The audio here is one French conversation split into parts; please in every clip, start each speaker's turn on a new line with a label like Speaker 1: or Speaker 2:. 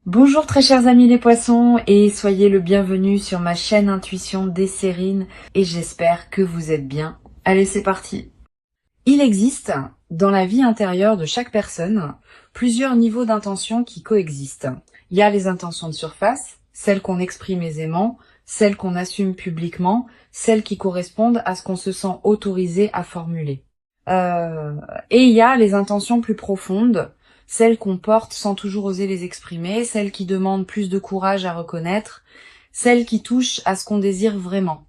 Speaker 1: Bonjour très chers amis les poissons et soyez le bienvenu sur ma chaîne Intuition Desserine et j'espère que vous êtes bien. Allez, c'est parti. Il existe, dans la vie intérieure de chaque personne, plusieurs niveaux d'intention qui coexistent. Il y a les intentions de surface, celles qu'on exprime aisément, celles qu'on assume publiquement, celles qui correspondent à ce qu'on se sent autorisé à formuler. Et il y a les intentions plus profondes, celles qu'on porte sans toujours oser les exprimer, celles qui demandent plus de courage à reconnaître, celles qui touchent à ce qu'on désire vraiment.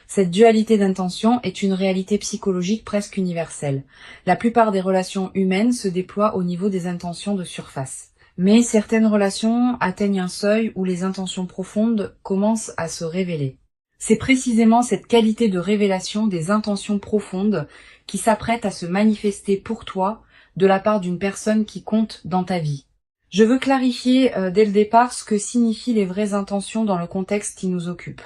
Speaker 1: Cette dualité d'intention est une réalité psychologique presque universelle. La plupart des relations humaines se déploient au niveau des intentions de surface. Mais certaines relations atteignent un seuil où les intentions profondes commencent à se révéler. C'est précisément cette qualité de révélation des intentions profondes qui s'apprête à se manifester pour toi de la part d'une personne qui compte dans ta vie. Je veux clarifier dès le départ ce que signifient les vraies intentions dans le contexte qui nous occupe.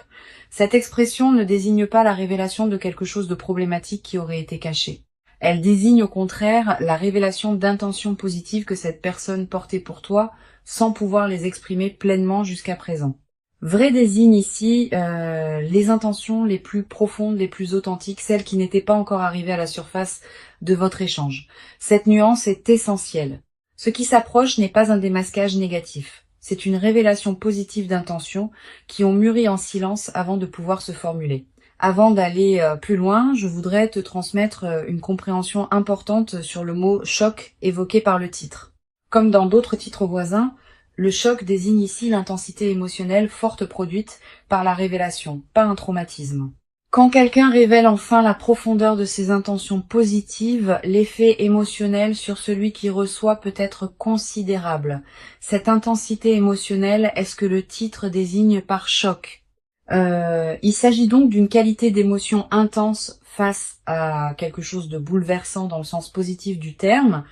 Speaker 1: Cette expression ne désigne pas la révélation de quelque chose de problématique qui aurait été caché. Elle désigne au contraire la révélation d'intentions positives que cette personne portait pour toi sans pouvoir les exprimer pleinement jusqu'à présent. Vrai désigne ici les intentions les plus profondes, les plus authentiques, celles qui n'étaient pas encore arrivées à la surface de votre échange. Cette nuance est essentielle. Ce qui s'approche n'est pas un démasquage négatif. C'est une révélation positive d'intentions qui ont mûri en silence avant de pouvoir se formuler. Avant d'aller plus loin, je voudrais te transmettre une compréhension importante sur le mot choc évoqué par le titre. Comme dans d'autres titres voisins, le choc désigne ici l'intensité émotionnelle forte produite par la révélation, pas un traumatisme. Quand quelqu'un révèle enfin la profondeur de ses intentions positives, l'effet émotionnel sur celui qui reçoit peut être considérable. Cette intensité émotionnelle est ce que le titre désigne par choc. Il s'agit donc d'une qualité d'émotion intense face à quelque chose de bouleversant dans le sens positif du terme.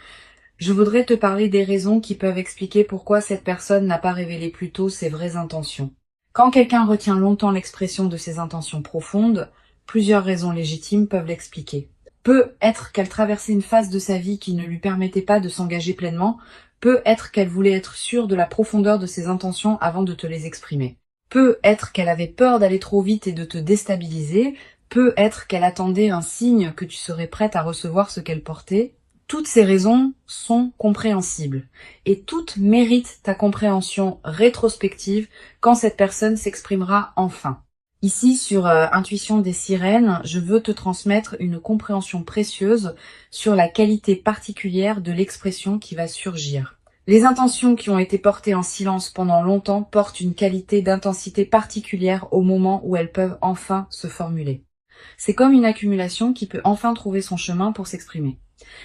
Speaker 1: Je voudrais te parler des raisons qui peuvent expliquer pourquoi cette personne n'a pas révélé plus tôt ses vraies intentions. Quand quelqu'un retient longtemps l'expression de ses intentions profondes, plusieurs raisons légitimes peuvent l'expliquer. Peut être qu'elle traversait une phase de sa vie qui ne lui permettait pas de s'engager pleinement, peut être qu'elle voulait être sûre de la profondeur de ses intentions avant de te les exprimer. Peut être qu'elle avait peur d'aller trop vite et de te déstabiliser, peut être qu'elle attendait un signe que tu serais prête à recevoir ce qu'elle portait. Toutes ces raisons sont compréhensibles et toutes méritent ta compréhension rétrospective quand cette personne s'exprimera enfin. Ici, sur Intuition des sirènes, je veux te transmettre une compréhension précieuse sur la qualité particulière de l'expression qui va surgir. Les intentions qui ont été portées en silence pendant longtemps portent une qualité d'intensité particulière au moment où elles peuvent enfin se formuler. C'est comme une accumulation qui peut enfin trouver son chemin pour s'exprimer.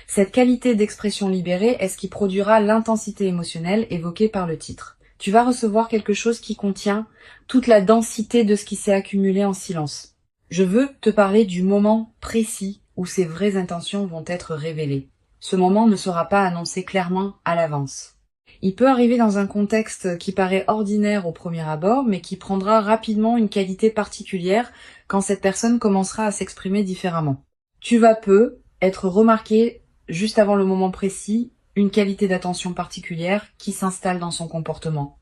Speaker 1: Cette qualité d'expression libérée est ce qui produira l'intensité émotionnelle évoquée par le titre. Tu vas recevoir quelque chose qui contient toute la densité de ce qui s'est accumulé en silence. Je veux te parler du moment précis où ces vraies intentions vont être révélées. Ce moment ne sera pas annoncé clairement à l'avance. Il peut arriver dans un contexte qui paraît ordinaire au premier abord, mais qui prendra rapidement une qualité particulière quand cette personne commencera à s'exprimer différemment. Tu vas peu être remarqué juste avant le moment précis, une qualité d'attention particulière qui s'installe dans son comportement,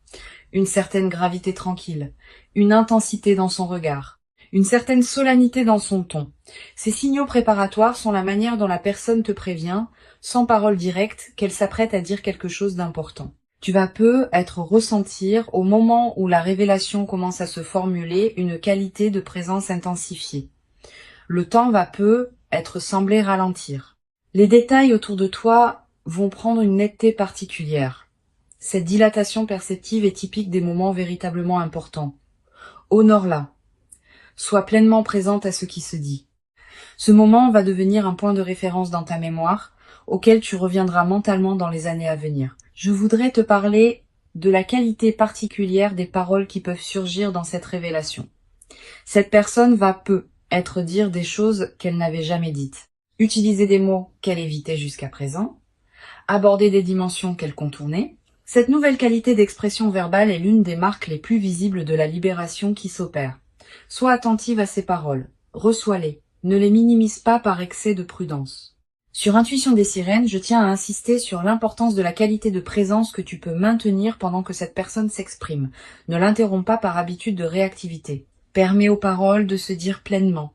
Speaker 1: une certaine gravité tranquille, une intensité dans son regard, une certaine solennité dans son ton. Ces signaux préparatoires sont la manière dont la personne te prévient, sans parole directe, qu'elle s'apprête à dire quelque chose d'important. Tu vas peu être ressentir, au moment où la révélation commence à se formuler, une qualité de présence intensifiée. Le temps va peu être semblé ralentir. Les détails autour de toi vont prendre une netteté particulière. Cette dilatation perceptive est typique des moments véritablement importants. Honore-la. Sois pleinement présente à ce qui se dit. Ce moment va devenir un point de référence dans ta mémoire, auquel tu reviendras mentalement dans les années à venir. Je voudrais te parler de la qualité particulière des paroles qui peuvent surgir dans cette révélation. Cette personne va peu être dire des choses qu'elle n'avait jamais dites, utiliser des mots qu'elle évitait jusqu'à présent, aborder des dimensions qu'elle contournait. Cette nouvelle qualité d'expression verbale est l'une des marques les plus visibles de la libération qui s'opère. Sois attentive à ces paroles, reçois-les, ne les minimise pas par excès de prudence. Sur Intuition des sirènes, je tiens à insister sur l'importance de la qualité de présence que tu peux maintenir pendant que cette personne s'exprime. Ne l'interromps pas par habitude de réactivité. Permets aux paroles de se dire pleinement.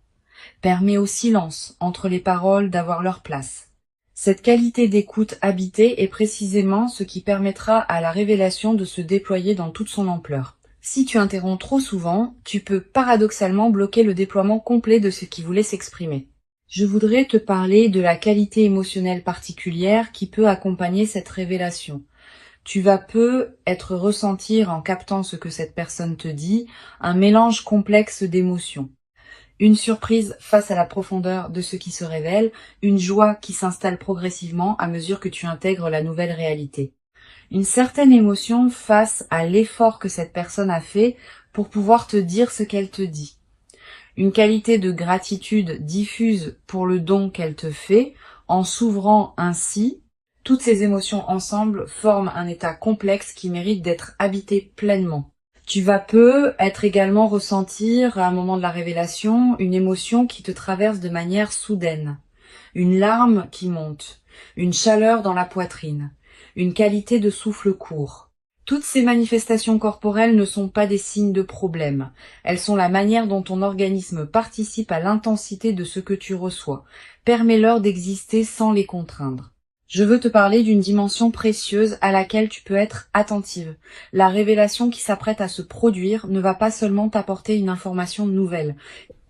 Speaker 1: Permets au silence entre les paroles d'avoir leur place. Cette qualité d'écoute habitée est précisément ce qui permettra à la révélation de se déployer dans toute son ampleur. Si tu interromps trop souvent, tu peux paradoxalement bloquer le déploiement complet de ce qui voulait s'exprimer. Je voudrais te parler de la qualité émotionnelle particulière qui peut accompagner cette révélation. Tu vas peu être ressentir en captant ce que cette personne te dit, un mélange complexe d'émotions. Une surprise face à la profondeur de ce qui se révèle, une joie qui s'installe progressivement à mesure que tu intègres la nouvelle réalité. Une certaine émotion face à l'effort que cette personne a fait pour pouvoir te dire ce qu'elle te dit. Une qualité de gratitude diffuse pour le don qu'elle te fait, en s'ouvrant ainsi. Toutes ces émotions ensemble forment un état complexe qui mérite d'être habité pleinement. Tu vas peu être également ressentir, à un moment de la révélation, une émotion qui te traverse de manière soudaine. Une larme qui monte, une chaleur dans la poitrine, une qualité de souffle court. Toutes ces manifestations corporelles ne sont pas des signes de problème. Elles sont la manière dont ton organisme participe à l'intensité de ce que tu reçois. Permets-leur d'exister sans les contraindre. Je veux te parler d'une dimension précieuse à laquelle tu peux être attentive. La révélation qui s'apprête à se produire ne va pas seulement t'apporter une information nouvelle.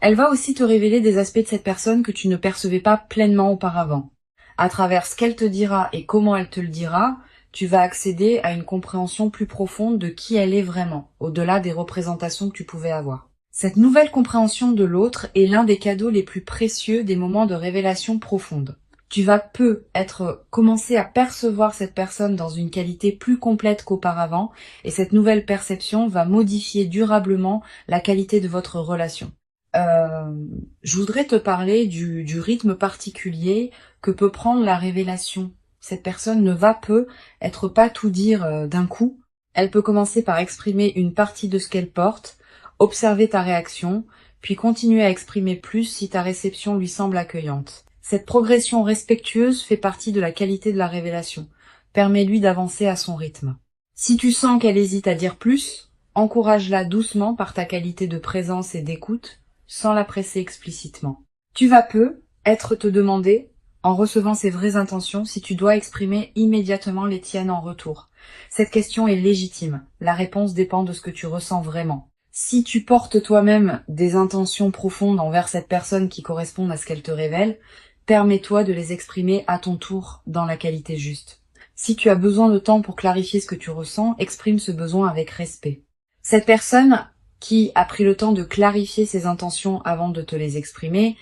Speaker 1: Elle va aussi te révéler des aspects de cette personne que tu ne percevais pas pleinement auparavant. À travers ce qu'elle te dira et comment elle te le dira, tu vas accéder à une compréhension plus profonde de qui elle est vraiment, au-delà des représentations que tu pouvais avoir. Cette nouvelle compréhension de l'autre est l'un des cadeaux les plus précieux des moments de révélation profonde. Tu vas commencer à percevoir cette personne dans une qualité plus complète qu'auparavant, et cette nouvelle perception va modifier durablement la qualité de votre relation. Je voudrais te parler du rythme particulier que peut prendre la révélation. Cette personne ne va pas tout dire d'un coup. Elle peut commencer par exprimer une partie de ce qu'elle porte, observer ta réaction, puis continuer à exprimer plus si ta réception lui semble accueillante. Cette progression respectueuse fait partie de la qualité de la révélation. Permets-lui d'avancer à son rythme. Si tu sens qu'elle hésite à dire plus, encourage-la doucement par ta qualité de présence et d'écoute, sans la presser explicitement. Tu vas te demander, en recevant ses vraies intentions, si tu dois exprimer immédiatement les tiennes en retour. Cette question est légitime. La réponse dépend de ce que tu ressens vraiment. Si tu portes toi-même des intentions profondes envers cette personne qui correspondent à ce qu'elle te révèle, permets-toi de les exprimer à ton tour dans la qualité juste. Si tu as besoin de temps pour clarifier ce que tu ressens, exprime ce besoin avec respect. Cette personne qui a pris le temps de clarifier ses intentions avant de te les exprimer,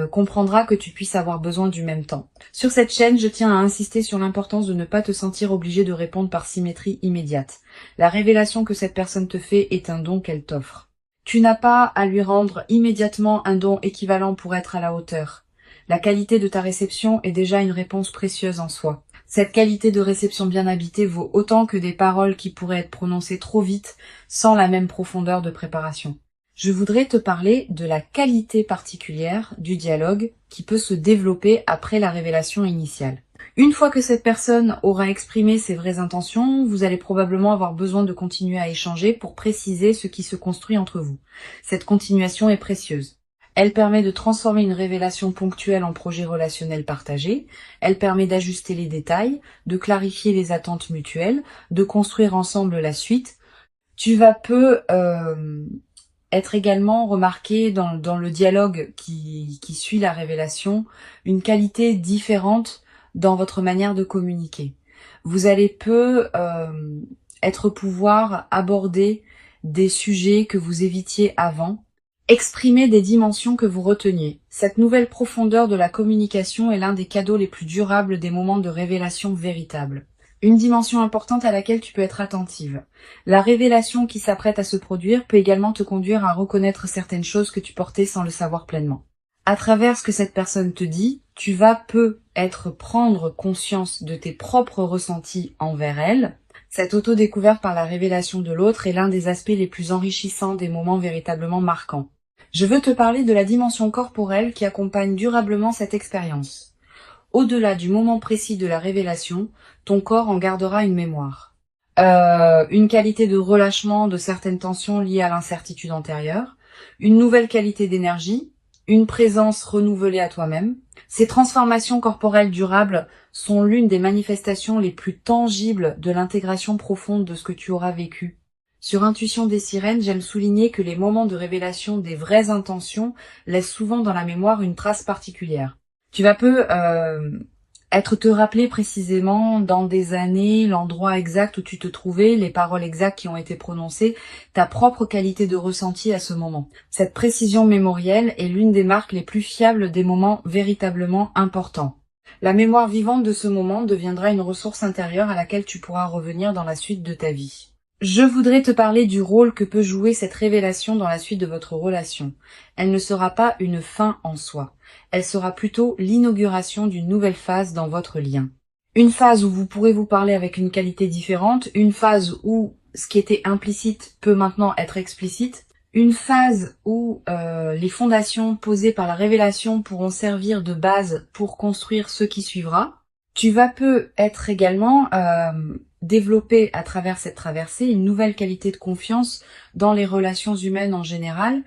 Speaker 1: comprendra que tu puisses avoir besoin du même temps. Sur cette chaîne, je tiens à insister sur l'importance de ne pas te sentir obligé de répondre par symétrie immédiate. La révélation que cette personne te fait est un don qu'elle t'offre. Tu n'as pas à lui rendre immédiatement un don équivalent pour être à la hauteur. La qualité de ta réception est déjà une réponse précieuse en soi. Cette qualité de réception bien habitée vaut autant que des paroles qui pourraient être prononcées trop vite sans la même profondeur de préparation. Je voudrais te parler de la qualité particulière du dialogue qui peut se développer après la révélation initiale. Une fois que cette personne aura exprimé ses vraies intentions, vous allez probablement avoir besoin de continuer à échanger pour préciser ce qui se construit entre vous. Cette continuation est précieuse. Elle permet de transformer une révélation ponctuelle en projet relationnel partagé. Elle permet d'ajuster les détails, de clarifier les attentes mutuelles, de construire ensemble la suite. Tu vas être également remarqué dans le dialogue qui suit la révélation, une qualité différente dans votre manière de communiquer. Vous allez pouvoir aborder des sujets que vous évitiez avant, exprimer des dimensions que vous reteniez. Cette nouvelle profondeur de la communication est l'un des cadeaux les plus durables des moments de révélation véritable. Une dimension importante à laquelle tu peux être attentive. La révélation qui s'apprête à se produire peut également te conduire à reconnaître certaines choses que tu portais sans le savoir pleinement. À travers ce que cette personne te dit, tu vas prendre conscience de tes propres ressentis envers elle. Cette auto-découverte par la révélation de l'autre est l'un des aspects les plus enrichissants des moments véritablement marquants. Je veux te parler de la dimension corporelle qui accompagne durablement cette expérience. Au-delà du moment précis de la révélation, ton corps en gardera une mémoire. Une qualité de relâchement de certaines tensions liées à l'incertitude antérieure, une nouvelle qualité d'énergie, une présence renouvelée à toi-même. Ces transformations corporelles durables sont l'une des manifestations les plus tangibles de l'intégration profonde de ce que tu auras vécu. Sur Intuition des sirènes, j'aime souligner que les moments de révélation des vraies intentions laissent souvent dans la mémoire une trace particulière. Tu vas peu être te rappeler précisément dans des années, l'endroit exact où tu te trouvais, les paroles exactes qui ont été prononcées, ta propre qualité de ressenti à ce moment. Cette précision mémorielle est l'une des marques les plus fiables des moments véritablement importants. La mémoire vivante de ce moment deviendra une ressource intérieure à laquelle tu pourras revenir dans la suite de ta vie. Je voudrais te parler du rôle que peut jouer cette révélation dans la suite de votre relation. Elle ne sera pas une fin en soi. Elle sera plutôt l'inauguration d'une nouvelle phase dans votre lien. Une phase où vous pourrez vous parler avec une qualité différente, une phase où ce qui était implicite peut maintenant être explicite, une phase où les fondations posées par la révélation pourront servir de base pour construire ce qui suivra. Tu vas peu être également développer à travers cette traversée une nouvelle qualité de confiance dans les relations humaines en général.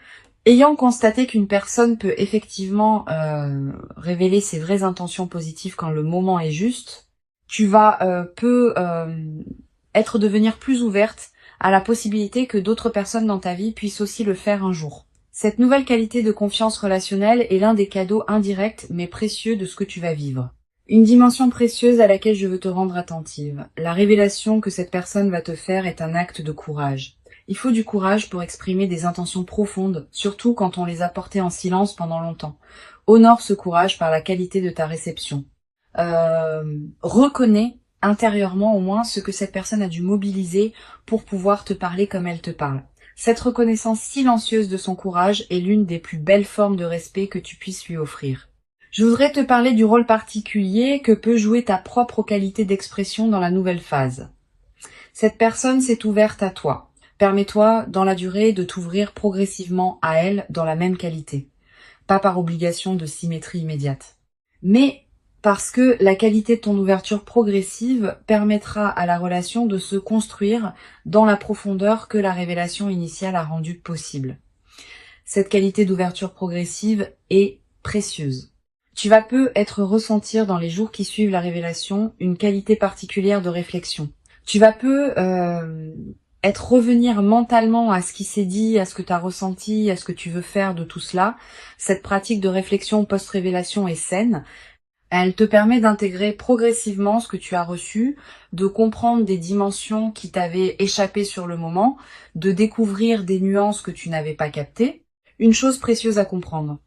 Speaker 1: Ayant constaté qu'une personne peut effectivement révéler ses vraies intentions positives quand le moment est juste, tu vas devenir plus ouverte à la possibilité que d'autres personnes dans ta vie puissent aussi le faire un jour. Cette nouvelle qualité de confiance relationnelle est l'un des cadeaux indirects mais précieux de ce que tu vas vivre. Une dimension précieuse à laquelle je veux te rendre attentive. La révélation que cette personne va te faire est un acte de courage. Il faut du courage pour exprimer des intentions profondes, surtout quand on les a portées en silence pendant longtemps. Honore ce courage par la qualité de ta réception. Reconnais intérieurement au moins ce que cette personne a dû mobiliser pour pouvoir te parler comme elle te parle. Cette reconnaissance silencieuse de son courage est l'une des plus belles formes de respect que tu puisses lui offrir. Je voudrais te parler du rôle particulier que peut jouer ta propre qualité d'expression dans la nouvelle phase. Cette personne s'est ouverte à toi. Permets-toi, dans la durée, de t'ouvrir progressivement à elle dans la même qualité. Pas par obligation de symétrie immédiate. Mais parce que la qualité de ton ouverture progressive permettra à la relation de se construire dans la profondeur que la révélation initiale a rendue possible. Cette qualité d'ouverture progressive est précieuse. Tu vas peu être ressentir dans les jours qui suivent la révélation une qualité particulière de réflexion. Tu vas peu être revenir mentalement à ce qui s'est dit, à ce que tu as ressenti, à ce que tu veux faire de tout cela. Cette pratique de réflexion post-révélation est saine. Elle te permet d'intégrer progressivement ce que tu as reçu, de comprendre des dimensions qui t'avaient échappé sur le moment, de découvrir des nuances que tu n'avais pas captées. Une chose précieuse à comprendre.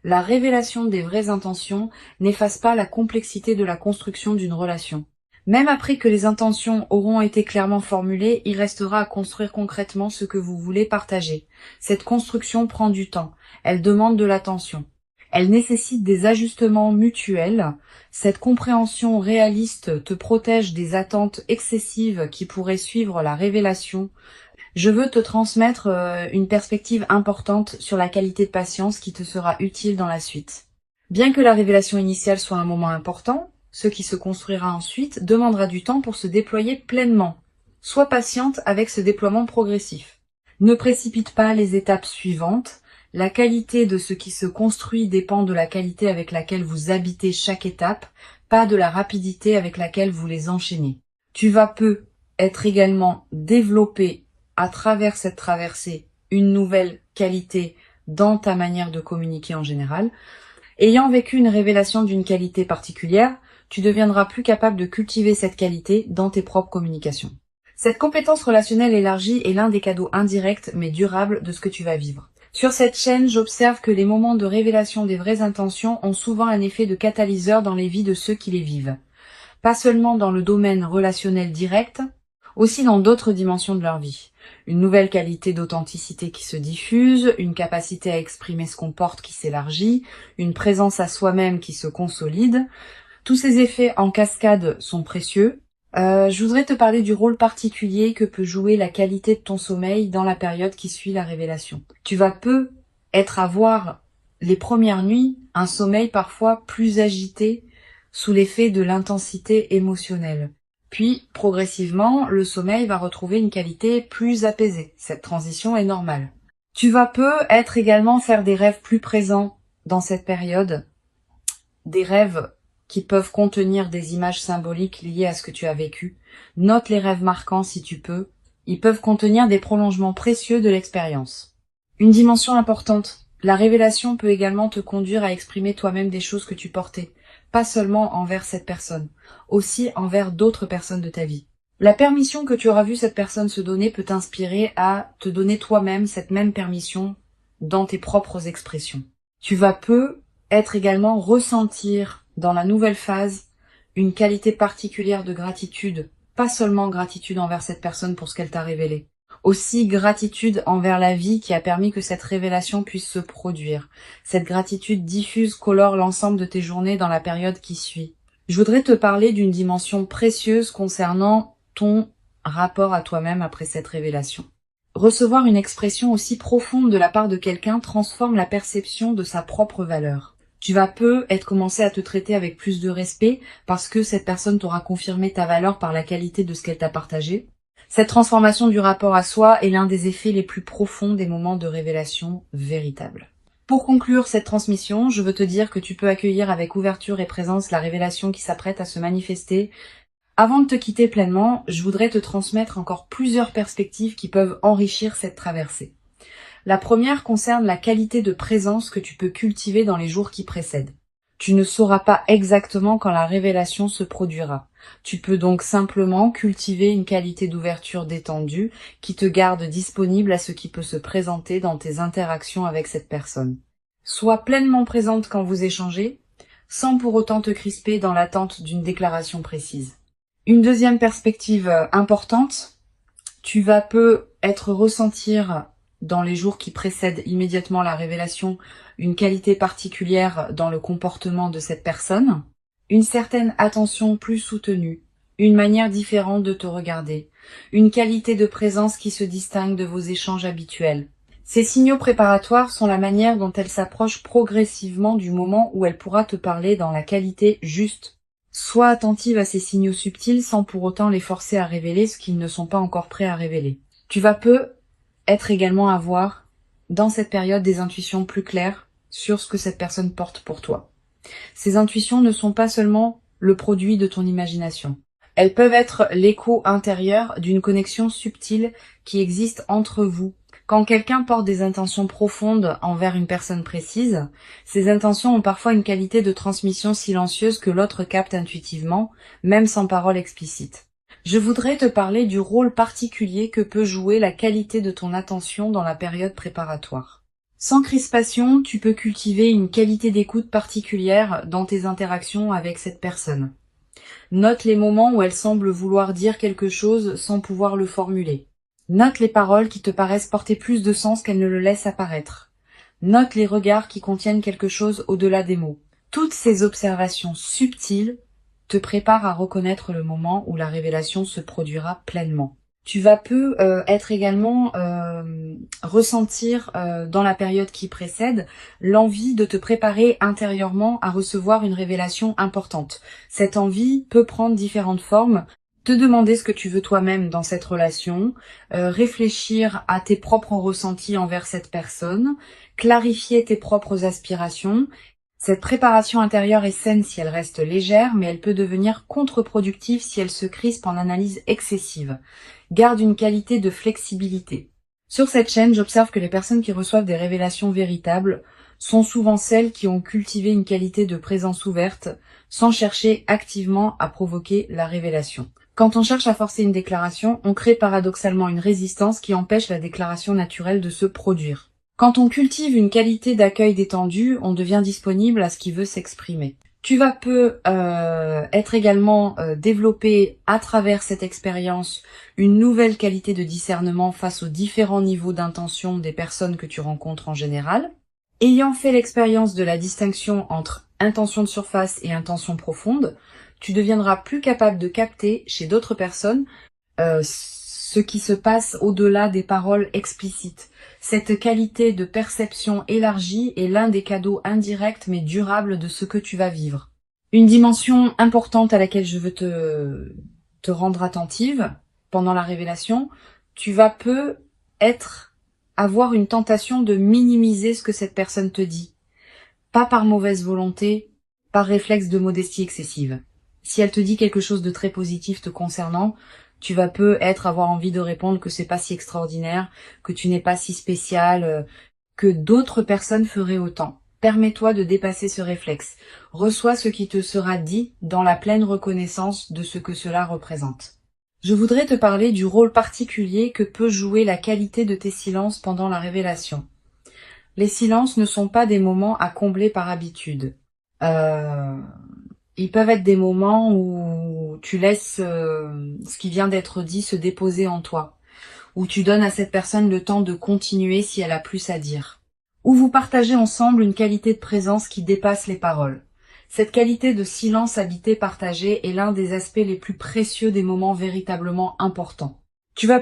Speaker 1: La révélation des vraies intentions n'efface pas la complexité de la construction d'une relation. Même après que les intentions auront été clairement formulées, il restera à construire concrètement ce que vous voulez partager. Cette construction prend du temps, elle demande de l'attention. Elle nécessite des ajustements mutuels. Cette compréhension réaliste te protège des attentes excessives qui pourraient suivre la révélation. Je veux te transmettre une perspective importante sur la qualité de patience qui te sera utile dans la suite. Bien que la révélation initiale soit un moment important, ce qui se construira ensuite demandera du temps pour se déployer pleinement. Sois patiente avec ce déploiement progressif. Ne précipite pas les étapes suivantes. La qualité de ce qui se construit dépend de la qualité avec laquelle vous habitez chaque étape, pas de la rapidité avec laquelle vous les enchaînez. Tu vas peu être également développé à travers cette traversée une nouvelle qualité dans ta manière de communiquer en général. Ayant vécu une révélation d'une qualité particulière, tu deviendras plus capable de cultiver cette qualité dans tes propres communications. Cette compétence relationnelle élargie est l'un des cadeaux indirects mais durables de ce que tu vas vivre. Sur cette chaîne, j'observe que les moments de révélation des vraies intentions ont souvent un effet de catalyseur dans les vies de ceux qui les vivent. Pas seulement dans le domaine relationnel direct, aussi dans d'autres dimensions de leur vie. Une nouvelle qualité d'authenticité qui se diffuse, une capacité à exprimer ce qu'on porte qui s'élargit, une présence à soi-même qui se consolide. Tous ces effets en cascade sont précieux. Je voudrais te parler du rôle particulier que peut jouer la qualité de ton sommeil dans la période qui suit la révélation. Tu vas peu être à voir les premières nuits un sommeil parfois plus agité sous l'effet de l'intensité émotionnelle. Puis, progressivement, le sommeil va retrouver une qualité plus apaisée. Cette transition est normale. Tu vas être également faire des rêves plus présents dans cette période, des rêves qui peuvent contenir des images symboliques liées à ce que tu as vécu. Note les rêves marquants si tu peux. Ils peuvent contenir des prolongements précieux de l'expérience. Une dimension importante. La révélation peut également te conduire à exprimer toi-même des choses que tu portais, pas seulement envers cette personne, aussi envers d'autres personnes de ta vie. La permission que tu auras vu cette personne se donner peut t'inspirer à te donner toi-même cette même permission dans tes propres expressions. Tu vas être également ressentir dans la nouvelle phase une qualité particulière de gratitude, pas seulement gratitude envers cette personne pour ce qu'elle t'a révélé, aussi gratitude envers la vie qui a permis que cette révélation puisse se produire. Cette gratitude diffuse colore l'ensemble de tes journées dans la période qui suit. Je voudrais te parler d'une dimension précieuse concernant ton rapport à toi-même après cette révélation. Recevoir une expression aussi profonde de la part de quelqu'un transforme la perception de sa propre valeur. Tu vas être commencé à te traiter avec plus de respect parce que cette personne t'aura confirmé ta valeur par la qualité de ce qu'elle t'a partagé. Cette transformation du rapport à soi est l'un des effets les plus profonds des moments de révélation véritable. Pour conclure cette transmission, je veux te dire que tu peux accueillir avec ouverture et présence la révélation qui s'apprête à se manifester. Avant de te quitter pleinement, je voudrais te transmettre encore plusieurs perspectives qui peuvent enrichir cette traversée. La première concerne la qualité de présence que tu peux cultiver dans les jours qui précèdent. Tu ne sauras pas exactement quand la révélation se produira. Tu peux donc simplement cultiver une qualité d'ouverture détendue qui te garde disponible à ce qui peut se présenter dans tes interactions avec cette personne. Sois pleinement présente quand vous échangez, sans pour autant te crisper dans l'attente d'une déclaration précise. Une deuxième perspective importante, tu vas être ressentir dans les jours qui précèdent immédiatement la révélation une qualité particulière dans le comportement de cette personne, une certaine attention plus soutenue, une manière différente de te regarder, une qualité de présence qui se distingue de vos échanges habituels. Ces signaux préparatoires sont la manière dont elle s'approche progressivement du moment où elle pourra te parler dans la qualité juste. Sois attentive à ces signaux subtils sans pour autant les forcer à révéler ce qu'ils ne sont pas encore prêts à révéler. Tu vas être également avoir, dans cette période, des intuitions plus claires sur ce que cette personne porte pour toi. Ces intuitions ne sont pas seulement le produit de ton imagination. Elles peuvent être l'écho intérieur d'une connexion subtile qui existe entre vous. Quand quelqu'un porte des intentions profondes envers une personne précise, ces intentions ont parfois une qualité de transmission silencieuse que l'autre capte intuitivement, même sans parole explicite. Je voudrais te parler du rôle particulier que peut jouer la qualité de ton attention dans la période préparatoire. Sans crispation, tu peux cultiver une qualité d'écoute particulière dans tes interactions avec cette personne. Note les moments où elle semble vouloir dire quelque chose sans pouvoir le formuler. Note les paroles qui te paraissent porter plus de sens qu'elles ne le laissent apparaître. Note les regards qui contiennent quelque chose au-delà des mots. Toutes ces observations subtiles te préparent à reconnaître le moment où la révélation se produira pleinement. Tu vas être également ressentir dans la période qui précède l'envie de te préparer intérieurement à recevoir une révélation importante. Cette envie peut prendre différentes formes. Te demander ce que tu veux toi-même dans cette relation, réfléchir à tes propres ressentis envers cette personne, clarifier tes propres aspirations. Cette préparation intérieure est saine si elle reste légère, mais elle peut devenir contre-productive si elle se crispe en analyse excessive. Garde une qualité de flexibilité. Sur cette chaîne, j'observe que les personnes qui reçoivent des révélations véritables sont souvent celles qui ont cultivé une qualité de présence ouverte sans chercher activement à provoquer la révélation. Quand on cherche à forcer une déclaration, on crée paradoxalement une résistance qui empêche la déclaration naturelle de se produire. Quand on cultive une qualité d'accueil détendu, on devient disponible à ce qui veut s'exprimer. Tu vas être également développer à travers cette expérience une nouvelle qualité de discernement face aux différents niveaux d'intention des personnes que tu rencontres en général. Ayant fait l'expérience de la distinction entre intention de surface et intention profonde, tu deviendras plus capable de capter chez d'autres personnes ce qui se passe au-delà des paroles explicites. Cette qualité de perception élargie est l'un des cadeaux indirects mais durables de ce que tu vas vivre. Une dimension importante à laquelle je veux te rendre attentive pendant la révélation, tu vas avoir une tentation de minimiser ce que cette personne te dit. Pas par mauvaise volonté, par réflexe de modestie excessive. Si elle te dit quelque chose de très positif te concernant, tu vas avoir envie de répondre que c'est pas si extraordinaire, que tu n'es pas si spécial, que d'autres personnes feraient autant. Permets-toi de dépasser ce réflexe. Reçois ce qui te sera dit dans la pleine reconnaissance de ce que cela représente. Je voudrais te parler du rôle particulier que peut jouer la qualité de tes silences pendant la révélation. Les silences ne sont pas des moments à combler par habitude. Ils peuvent être des moments où tu laisses ce qui vient d'être dit se déposer en toi, où tu donnes à cette personne le temps de continuer si elle a plus à dire, où vous partagez ensemble une qualité de présence qui dépasse les paroles. Cette qualité de silence habité partagé est l'un des aspects les plus précieux des moments véritablement importants. Tu vas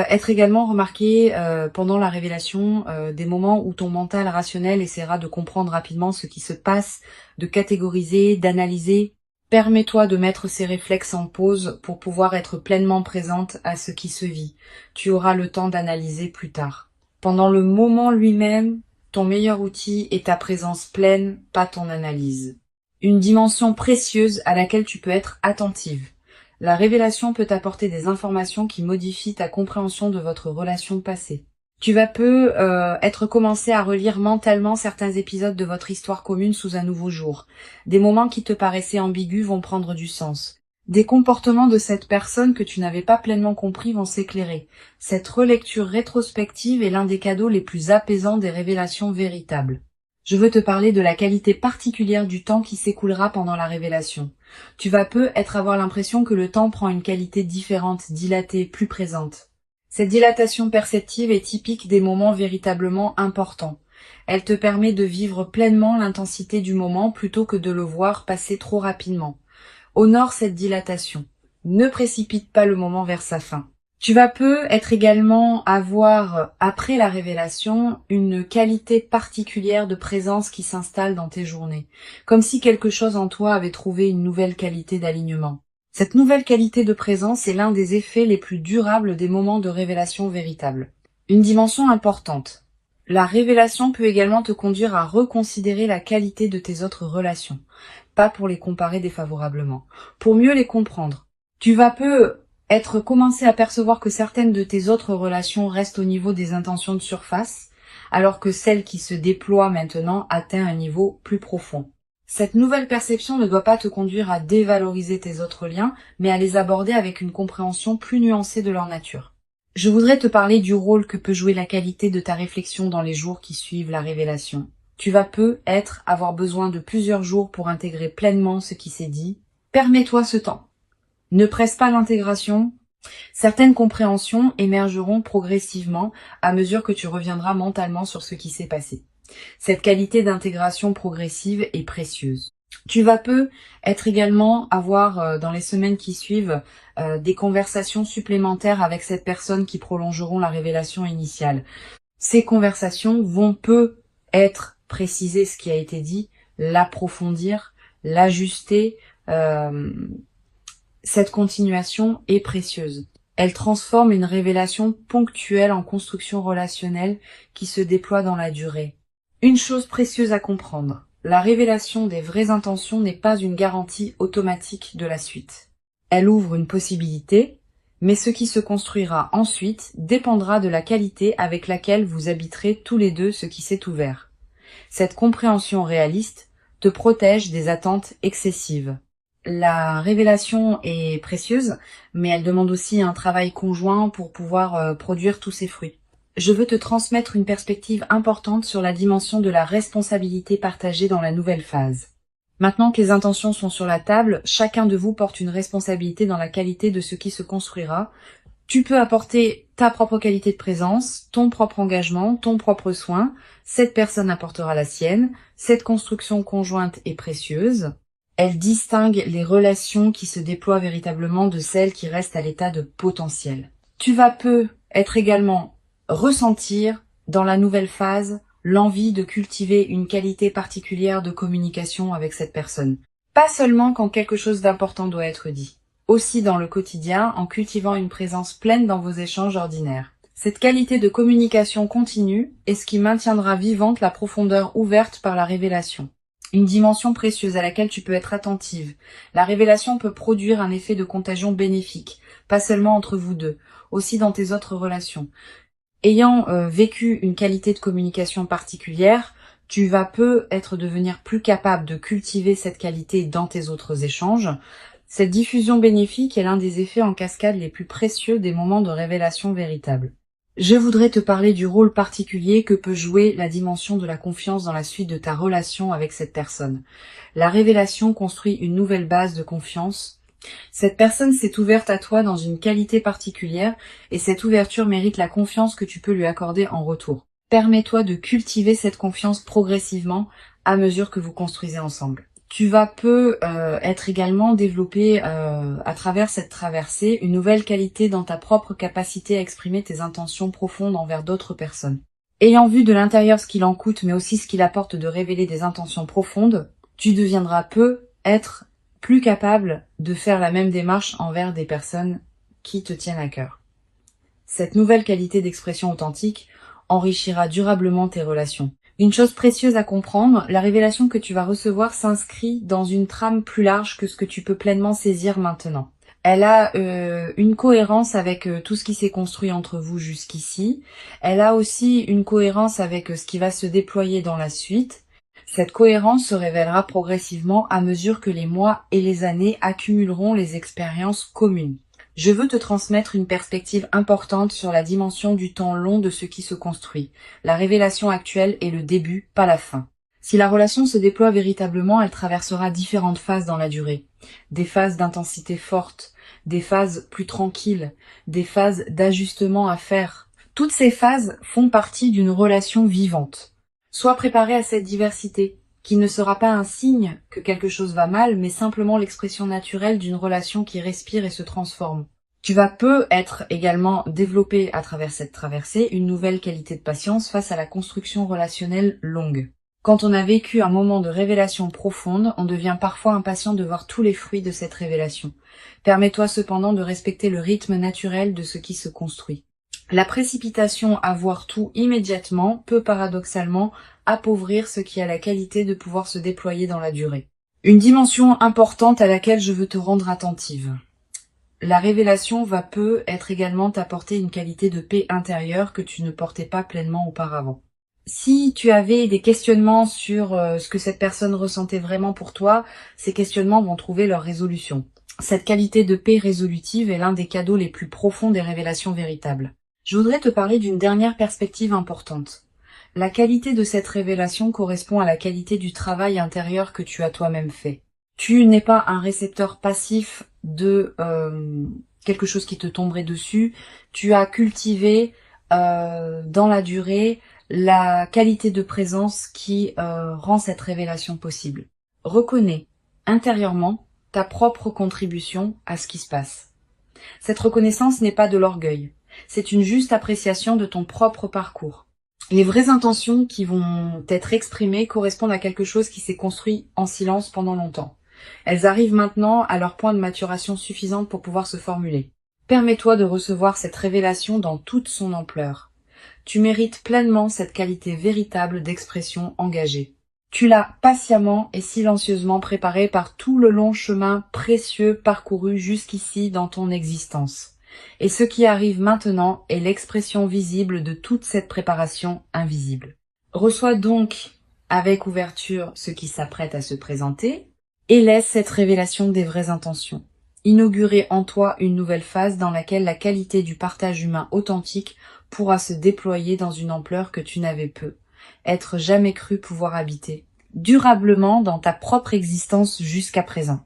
Speaker 1: être également remarqué pendant la révélation des moments où ton mental rationnel essaiera de comprendre rapidement ce qui se passe, de catégoriser, d'analyser. Permets-toi de mettre ces réflexes en pause pour pouvoir être pleinement présente à ce qui se vit. Tu auras le temps d'analyser plus tard. Pendant le moment lui-même, ton meilleur outil est ta présence pleine, pas ton analyse. Une dimension précieuse à laquelle tu peux être attentive. La révélation peut t'apporter des informations qui modifient ta compréhension de votre relation passée. Tu vas être commencé à relire mentalement certains épisodes de votre histoire commune sous un nouveau jour. Des moments qui te paraissaient ambigus vont prendre du sens. Des comportements de cette personne que tu n'avais pas pleinement compris vont s'éclairer. Cette relecture rétrospective est l'un des cadeaux les plus apaisants des révélations véritables. Je veux te parler de la qualité particulière du temps qui s'écoulera pendant la révélation. Tu vas avoir l'impression que le temps prend une qualité différente, dilatée, plus présente. Cette dilatation perceptive est typique des moments véritablement importants. Elle te permet de vivre pleinement l'intensité du moment plutôt que de le voir passer trop rapidement. Honore cette dilatation. Ne précipite pas le moment vers sa fin. Tu vas également avoir, après la révélation, une qualité particulière de présence qui s'installe dans tes journées, comme si quelque chose en toi avait trouvé une nouvelle qualité d'alignement. Cette nouvelle qualité de présence est l'un des effets les plus durables des moments de révélation véritable. Une dimension importante. La révélation peut également te conduire à reconsidérer la qualité de tes autres relations, pas pour les comparer défavorablement, pour mieux les comprendre. Tu vas commencé à percevoir que certaines de tes autres relations restent au niveau des intentions de surface, alors que celle qui se déploie maintenant atteint un niveau plus profond. Cette nouvelle perception ne doit pas te conduire à dévaloriser tes autres liens, mais à les aborder avec une compréhension plus nuancée de leur nature. Je voudrais te parler du rôle que peut jouer la qualité de ta réflexion dans les jours qui suivent la révélation. Tu vas avoir besoin de plusieurs jours pour intégrer pleinement ce qui s'est dit. Permets-toi ce temps. Ne presse pas l'intégration. Certaines compréhensions émergeront progressivement à mesure que tu reviendras mentalement sur ce qui s'est passé. Cette qualité d'intégration progressive est précieuse. Tu vas également avoir dans les semaines qui suivent des conversations supplémentaires avec cette personne qui prolongeront la révélation initiale. Ces conversations vont être préciser ce qui a été dit, l'approfondir, l'ajuster. Cette continuation est précieuse. Elle transforme une révélation ponctuelle en construction relationnelle qui se déploie dans la durée. Une chose précieuse à comprendre, la révélation des vraies intentions n'est pas une garantie automatique de la suite. Elle ouvre une possibilité, mais ce qui se construira ensuite dépendra de la qualité avec laquelle vous habiterez tous les deux ce qui s'est ouvert. Cette compréhension réaliste te protège des attentes excessives. La révélation est précieuse, mais elle demande aussi un travail conjoint pour pouvoir produire tous ses fruits. Je veux te transmettre une perspective importante sur la dimension de la responsabilité partagée dans la nouvelle phase. Maintenant que les intentions sont sur la table, chacun de vous porte une responsabilité dans la qualité de ce qui se construira. Tu peux apporter ta propre qualité de présence, ton propre engagement, ton propre soin. Cette personne apportera la sienne. Cette construction conjointe est précieuse. Elle distingue les relations qui se déploient véritablement de celles qui restent à l'état de potentiel. Tu vas être également ressentir dans la nouvelle phase l'envie de cultiver une qualité particulière de communication avec cette personne. Pas seulement quand quelque chose d'important doit être dit, aussi dans le quotidien en cultivant une présence pleine dans vos échanges ordinaires. Cette qualité de communication continue est ce qui maintiendra vivante la profondeur ouverte par la révélation. Une dimension précieuse à laquelle tu peux être attentive. La révélation peut produire un effet de contagion bénéfique, pas seulement entre vous deux, aussi dans tes autres relations. Ayant vécu une qualité de communication particulière, tu vas devenir plus capable de cultiver cette qualité dans tes autres échanges. Cette diffusion bénéfique est l'un des effets en cascade les plus précieux des moments de révélation véritable. Je voudrais te parler du rôle particulier que peut jouer la dimension de la confiance dans la suite de ta relation avec cette personne. La révélation construit une nouvelle base de confiance. Cette personne s'est ouverte à toi dans une qualité particulière et cette ouverture mérite la confiance que tu peux lui accorder en retour. Permets-toi de cultiver cette confiance progressivement à mesure que vous construisez ensemble. Tu vas être également développé à travers cette traversée une nouvelle qualité dans ta propre capacité à exprimer tes intentions profondes envers d'autres personnes. Ayant vu de l'intérieur ce qu'il en coûte mais aussi ce qu'il apporte de révéler des intentions profondes, tu deviendras être plus capable de faire la même démarche envers des personnes qui te tiennent à cœur. Cette nouvelle qualité d'expression authentique enrichira durablement tes relations. Une chose précieuse à comprendre, la révélation que tu vas recevoir s'inscrit dans une trame plus large que ce que tu peux pleinement saisir maintenant. Elle a une cohérence avec tout ce qui s'est construit entre vous jusqu'ici. Elle a aussi une cohérence avec ce qui va se déployer dans la suite. Cette cohérence se révélera progressivement à mesure que les mois et les années accumuleront les expériences communes. Je veux te transmettre une perspective importante sur la dimension du temps long de ce qui se construit. La révélation actuelle est le début, pas la fin. Si la relation se déploie véritablement, elle traversera différentes phases dans la durée. Des phases d'intensité forte, des phases plus tranquilles, des phases d'ajustement à faire. Toutes ces phases font partie d'une relation vivante. Sois préparé à cette diversité, qui ne sera pas un signe que quelque chose va mal, mais simplement l'expression naturelle d'une relation qui respire et se transforme. Tu vas être également développer à travers cette traversée une nouvelle qualité de patience face à la construction relationnelle longue. Quand on a vécu un moment de révélation profonde, on devient parfois impatient de voir tous les fruits de cette révélation. Permets-toi cependant de respecter le rythme naturel de ce qui se construit. La précipitation à voir tout immédiatement peut paradoxalement appauvrir ce qui a la qualité de pouvoir se déployer dans la durée. Une dimension importante à laquelle je veux te rendre attentive. La révélation être également t'apporter une qualité de paix intérieure que tu ne portais pas pleinement auparavant. Si tu avais des questionnements sur ce que cette personne ressentait vraiment pour toi, ces questionnements vont trouver leur résolution. Cette qualité de paix résolutive est l'un des cadeaux les plus profonds des révélations véritables. Je voudrais te parler d'une dernière perspective importante. La qualité de cette révélation correspond à la qualité du travail intérieur que tu as toi-même fait. Tu n'es pas un récepteur passif de quelque chose qui te tomberait dessus. Tu as cultivé dans la durée la qualité de présence qui rend cette révélation possible. Reconnais intérieurement ta propre contribution à ce qui se passe. Cette reconnaissance n'est pas de l'orgueil. C'est une juste appréciation de ton propre parcours. Les vraies intentions qui vont être exprimées correspondent à quelque chose qui s'est construit en silence pendant longtemps. Elles arrivent maintenant à leur point de maturation suffisante pour pouvoir se formuler. Permets-toi de recevoir cette révélation dans toute son ampleur. Tu mérites pleinement cette qualité véritable d'expression engagée. Tu l'as patiemment et silencieusement préparée par tout le long chemin précieux parcouru jusqu'ici dans ton existence. Et ce qui arrive maintenant est l'expression visible de toute cette préparation invisible. Reçois donc avec ouverture ce qui s'apprête à se présenter et laisse cette révélation des vraies intentions. Inaugurer en toi une nouvelle phase dans laquelle la qualité du partage humain authentique pourra se déployer dans une ampleur que tu n'avais jamais cru pouvoir habiter, durablement dans ta propre existence jusqu'à présent.